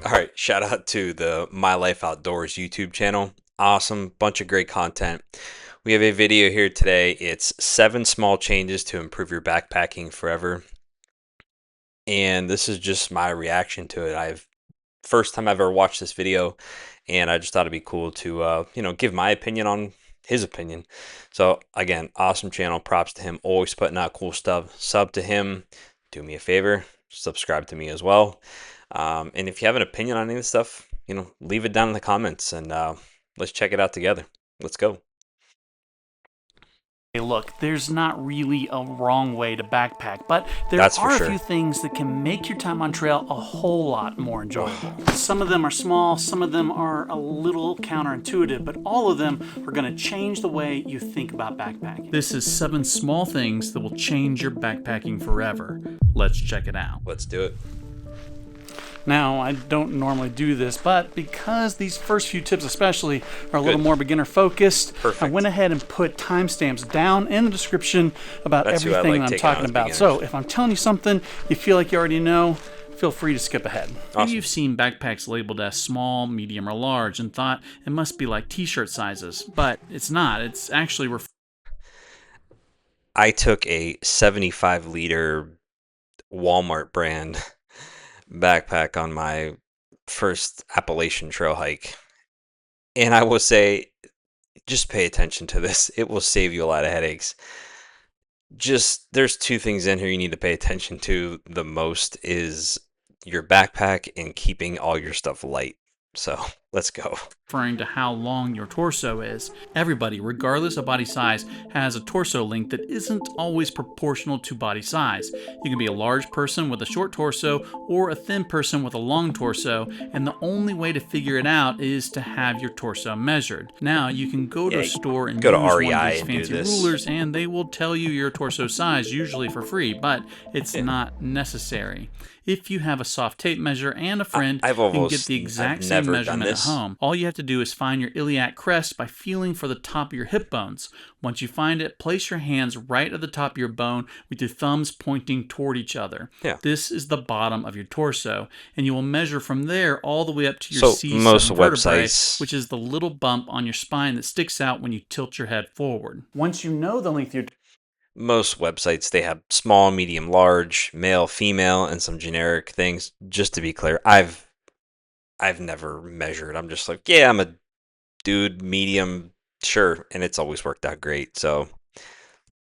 All right, shout out to the My Life Outdoors YouTube channel. Awesome, bunch of great content. We have a video here today. It's 7 small changes to improve your backpacking forever. And this is just my reaction to it. I've first time I've ever watched this video, and I just thought it'd be cool to give my opinion on his opinion. So again, awesome channel. Props to him. Always putting out cool stuff. Sub to him. Do me a favor, subscribe to me as well. And if you have an opinion on any of this stuff, leave it down in the comments, and let's check it out together. Let's go. Hey, look, there's not really a wrong way to backpack, but there That's for are a sure. few things that can make your time on trail a whole lot more enjoyable. Some of them are small, some of them are a little counterintuitive, but all of them are going to change the way you think about backpacking. This is 7 small things that will change your backpacking forever. Let's check it out. Let's do it. Now, I don't normally do this, but because these first few tips especially are a little Good. more beginner focused, I Perfect. went ahead and put timestamps down in the description about That's who I everything like I'm taking talking out as about. beginners. So if I'm telling you something you feel like you already know, feel free to skip ahead. Awesome. Maybe you've seen backpacks labeled as small, medium, or large and thought it must be like t-shirt sizes, but it's not. It's actually I took a 75-liter Walmart brand backpack on my first Appalachian Trail hike. And I will say, just pay attention to this. It will save you a lot of headaches. Just there's 2 things in here you need to pay attention to the most is your backpack and keeping all your stuff light. So let's go. referring to how long your torso is. Everybody, regardless of body size, has a torso length that isn't always proportional to body size. You can be a large person with a short torso or a thin person with a long torso, and the only way to figure it out is to have your torso measured. Now, you can go to a store and go to use one of REI these and do fancy this. rulers, and they will tell you your torso size, usually for free, but it's not necessary. If you have a soft tape measure and a friend, I've you can get almost the exact same never done measurement at this. home. All you have to do is find your iliac crest by feeling for the top of your hip bones. Once you find it, place your hands right at the top of your bone with your thumbs pointing toward each other. Yeah. This is the bottom of your torso, and you will measure from there all the way up to your So C7 most vertebrae, websites- which is the little bump on your spine that sticks out when you tilt your head forward. Once you know the length of your Most websites, they have small, medium, large, male, female, and some generic things. Just to be clear, I've never measured. I'm just like, yeah, I'm a dude, medium, sure, and it's always worked out great. So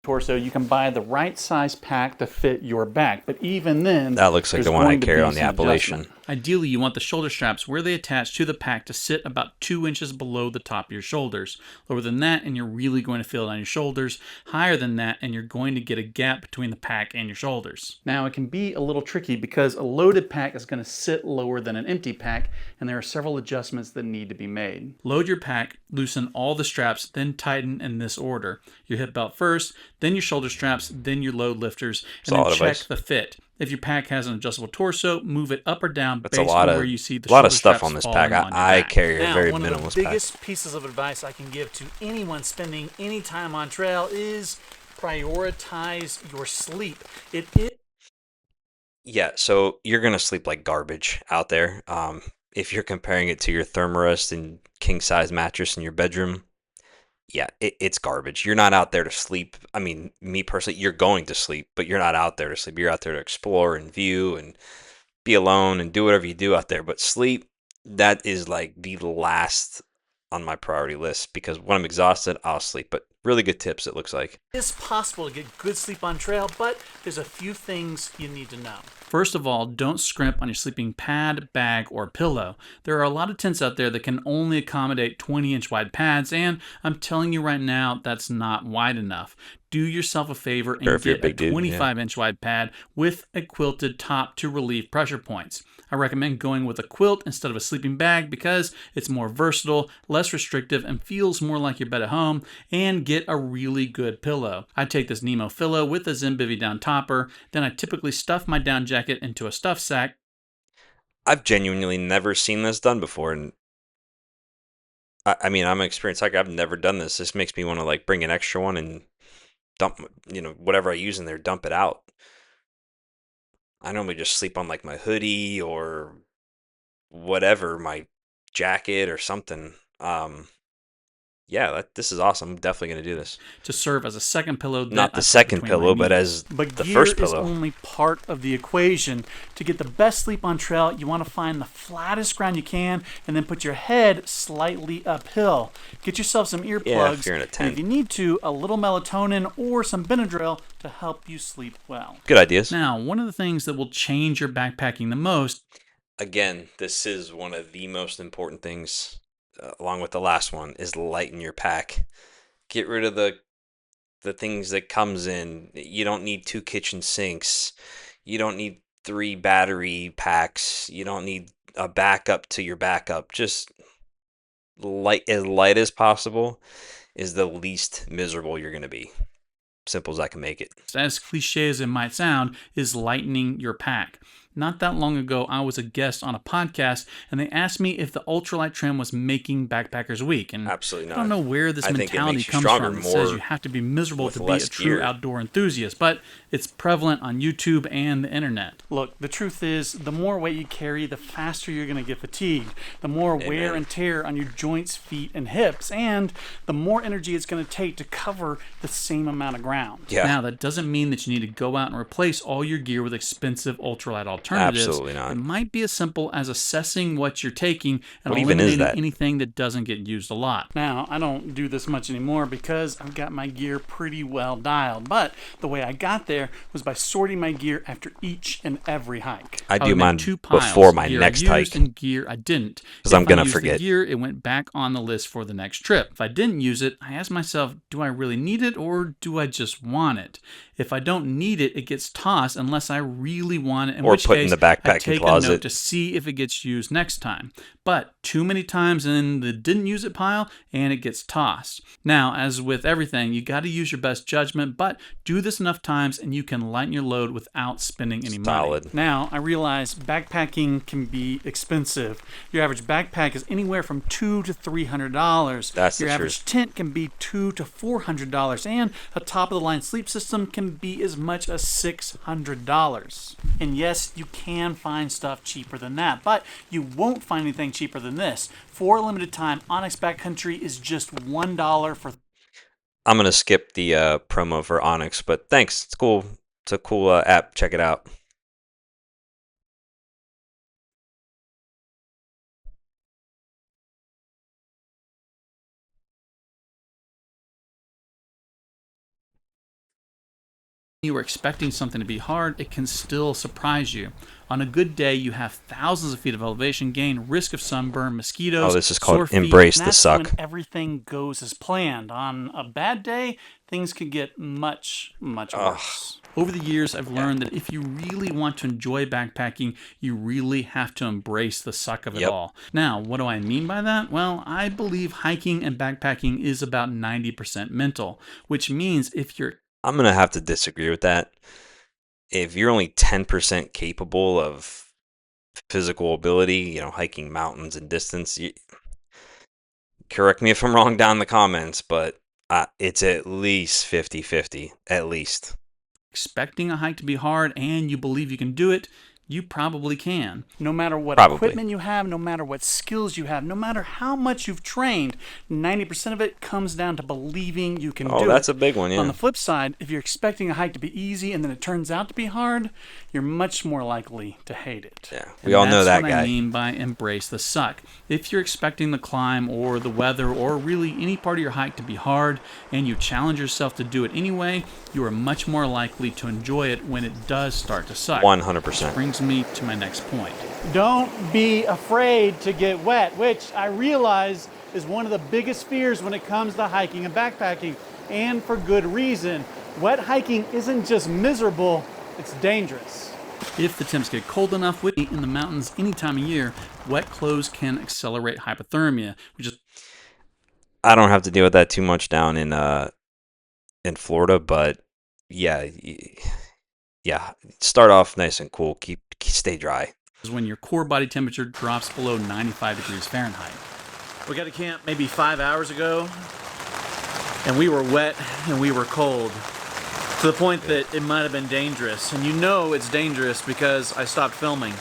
torso, you can buy the right size pack to fit your back. But even then, that looks like there's the one I going to carry be on the some Appalachian. adjustment. Ideally, you want the shoulder straps where they attach to the pack to sit about 2 inches below the top of your shoulders. Lower than that, and you're really going to feel it on your shoulders. Higher than that, and you're going to get a gap between the pack and your shoulders. Now, it can be a little tricky because a loaded pack is going to sit lower than an empty pack, and there are several adjustments that need to be made. Load your pack, loosen all the straps, then tighten in this order. Your hip belt first, then your shoulder straps, then your load lifters, and Solid then check advice. the fit. If your pack has an adjustable torso, move it up or down That's based a lot on of where you see the lot of shoulder stuff straps on this falling pack. on your I back. carry a Now, very one of the minimalist pack. biggest pieces of advice I can give to anyone spending any time on trail is prioritize your sleep. It is Yeah, so you're gonna sleep like garbage out there. If you're comparing it to your Thermarest and king size mattress in your bedroom, yeah, it's garbage. You're not out there to sleep. I mean, me personally, you're going to sleep, but you're not out there to sleep. You're out there to explore and view and be alone and do whatever you do out there. But sleep, that is like the last on my priority list because when I'm exhausted, I'll sleep. But really good tips, it looks like. is possible to get good sleep on trail, but there's a few things you need to know. First of all, don't scrimp on your sleeping pad, bag, or pillow. There are a lot of tents out there that can only accommodate 20-inch wide pads, and I'm telling you right now, that's not wide enough. Do yourself a favor and If you're a get a big dude, yeah. 25-inch wide pad with a quilted top to relieve pressure points. I recommend going with a quilt instead of a sleeping bag because it's more versatile, less restrictive, and feels more like your bed at home, and get a really good pillow. I take this Nemo pillow with a Zimbivy down topper, then I typically stuff my down jacket into a stuff sack. I've genuinely never seen this done before, and I mean, I'm an experienced hiker. I've never done this. This makes me want to like bring an extra one and dump, whatever I use in there, dump it out. I normally just sleep on like my hoodie or whatever, my jacket or something. Yeah, this is awesome. I'm definitely going to do this. To serve as a second pillow that Not I the put second between my pillow, but knees. as But the gear first is pillow. only part of the equation. To get the best sleep on trail, you want to find the flattest ground you can and then put your head slightly uphill. Get yourself some Yeah, earplugs, if you're in a and tent. if you need to, a little melatonin or some Benadryl to help you sleep well. Good ideas. Now, one of the things that will change your backpacking the most, Again, this is one of the most important things, along with the last one, is lighten your pack. Get rid of the things that comes in. You don't need 2 kitchen sinks. You don't need 3 battery packs. You don't need a backup to your backup. Just light as possible is the least miserable you're going to be. Simple as I can make it. as cliche as it might sound, is lightening your pack. Not that long ago, I was a guest on a podcast, and they asked me if the ultralight trim was making backpackers weak. And Absolutely not. I don't know where this I think it mentality makes you comes stronger from that says more you have to be miserable with to be a less true gear. outdoor enthusiast, but it's prevalent on YouTube and the internet. Look, the truth is, the more weight you carry, the faster you're going to get fatigued, the more wear and tear on your joints, feet, and hips, and the more energy it's going to take to cover the same amount of ground. Yeah. Now, that doesn't mean that you need to go out and replace all your gear with expensive ultralight alternatives. Absolutely not. It might be as simple as assessing what you're taking and What even is eliminating that? anything that doesn't get used a lot. Now, I don't do this much anymore because I've got my gear pretty well dialed, but the way I got there was by sorting my gear after each and every hike. I do would make mine 2 piles, before my gear next I used hike. and gear I didn't. 'Cause I'm If I gonna used the forget. gear, it went back on the list for the next trip. If I didn't use it, I asked myself, do I really need it or do I just want it? If I don't need it, it gets tossed unless I really want it, in Or which put in case the backpacking I take a closet. note to see if it gets used next time. But too many times in the didn't use it pile and it gets tossed. Now, as with everything, you got to use your best judgment, but do this enough times and you can lighten your load without spending any money. Solid. Now, I realize backpacking can be expensive. Your average backpack is anywhere from $200 to $300. That's the Your average truth. tent can be $200 to $400, and a top-of-the-line sleep system can be as much as $600. And yes, you can find stuff cheaper than that, but you won't find anything cheaper than this. For a limited time, Onyx Backcountry is just $1 for I'm gonna skip the promo for Onyx, but thanks. It's cool. It's a cool app. Check it out. you were expecting something to be hard, it can still surprise you. On a good day, you have thousands of feet of elevation gain, risk of sunburn, mosquitoes. Oh, this is sore called feet, Embrace and the that's Suck. when everything goes as planned. On a bad day, things could get much worse. Over the years, I've learned that if you really want to enjoy backpacking, you really have to embrace the suck of it Yep. all. Now, what do I mean by that? Well, I believe hiking and backpacking is about 90% mental, which means if you're I'm gonna have to disagree with that. If you're only 10% capable of physical ability, hiking mountains and distance, correct me if I'm wrong down in the comments, but it's at least 50-50, at least. expecting a hike to be hard and you believe you can do it, you probably can. No matter what Probably. equipment you have, no matter what skills you have, no matter how much you've trained, 90% of it comes down to believing you can do it. Oh, that's a big one, yeah. On the flip side, if you're expecting a hike to be easy and then it turns out to be hard, you're much more likely to hate it. Yeah, we all know that That's what guy. I mean by embrace the suck. If you're expecting the climb or the weather or really any part of your hike to be hard and you challenge yourself to do it anyway, you are much more likely to enjoy it when it does start to suck. 100%. Brings me to my next point. Don't be afraid to get wet, which I realize is one of the biggest fears when it comes to hiking and backpacking, and for good reason. Wet hiking isn't just miserable, it's dangerous. If the temps get cold enough in the mountains any time of year, wet clothes can accelerate hypothermia, which is I don't have to deal with that too much down in Florida, but yeah, start off nice and cool. Stay dry. when your core body temperature drops below 95 degrees Fahrenheit. We got to camp maybe 5 hours ago, and we were wet and we were cold, to the point that it might have been dangerous. And you know it's dangerous because I stopped filming.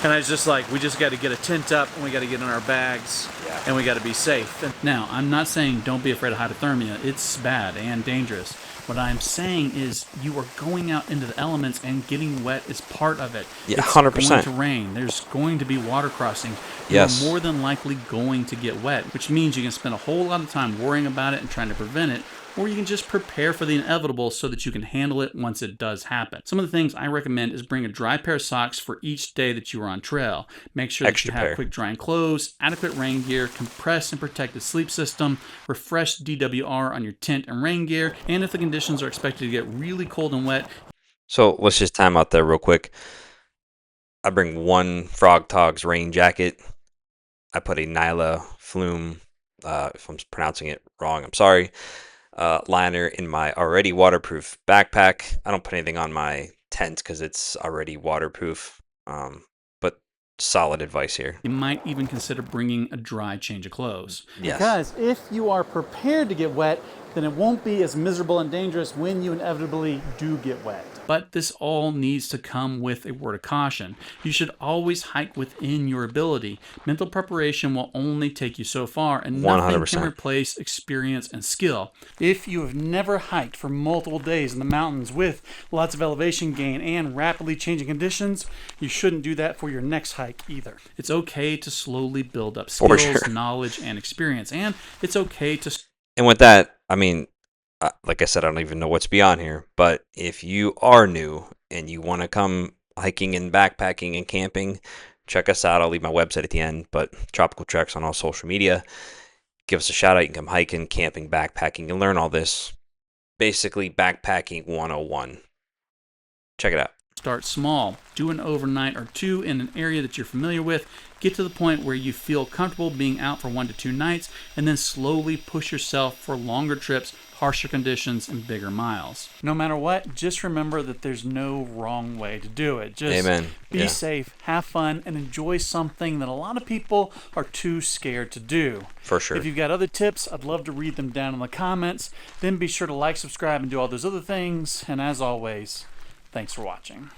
And I was just like, we just got to get a tent up and we got to get in our bags and we got to be safe. Now, I'm not saying don't be afraid of hypothermia. It's bad and dangerous. What I'm saying is you are going out into the elements and getting wet is part of it. Yeah, it's 100%. going to rain. There's going to be water crossing. Yes. You're more than likely going to get wet, which means you can spend a whole lot of time worrying about it and trying to prevent it, or you can just prepare for the inevitable so that you can handle it once it does happen. Some of the things I recommend is bring a dry pair of socks for each day that you are on trail. Make sure that you have quick drying clothes, adequate rain gear, compressed and protected sleep system, refreshed DWR on your tent and rain gear, and if the conditions are expected to get really cold and wet. So let's just time out there real quick. I bring one Frog Togs rain jacket. I put a Nyla Flume, if I'm pronouncing it wrong, I'm sorry, liner in my already waterproof backpack. I don't put anything on my tent because it's already waterproof, but solid advice here. You might even consider bringing a dry change of clothes. Yes. Because if you are prepared to get wet, then it won't be as miserable and dangerous when you inevitably do get wet. But this all needs to come with a word of caution. You should always hike within your ability. Mental preparation will only take you so far, and nothing 100%. can replace experience and skill. If you have never hiked for multiple days in the mountains with lots of elevation gain and rapidly changing conditions, you shouldn't do that for your next hike either. It's okay to slowly build up skills, knowledge, and experience, and it's okay to... And with that, I mean, like I said, I don't even know what's beyond here, but if you are new and you want to come hiking and backpacking and camping, check us out. I'll leave my website at the end, but Tropical Treks on all social media. Give us a shout out. You can come hiking, camping, backpacking, and learn all this. Basically, backpacking 101. Check it out. Start small. Do an overnight or two in an area that you're familiar with. Get to the point where you feel comfortable being out for 1 to 2 nights, and then slowly push yourself for longer trips, harsher conditions, and bigger miles. No matter what, just remember that there's no wrong way to do it. Just be safe, have fun, and enjoy something that a lot of people are too scared to do. For sure. If you've got other tips, I'd love to read them down in the comments. Then be sure to like, subscribe, and do all those other things. And as always, thanks for watching.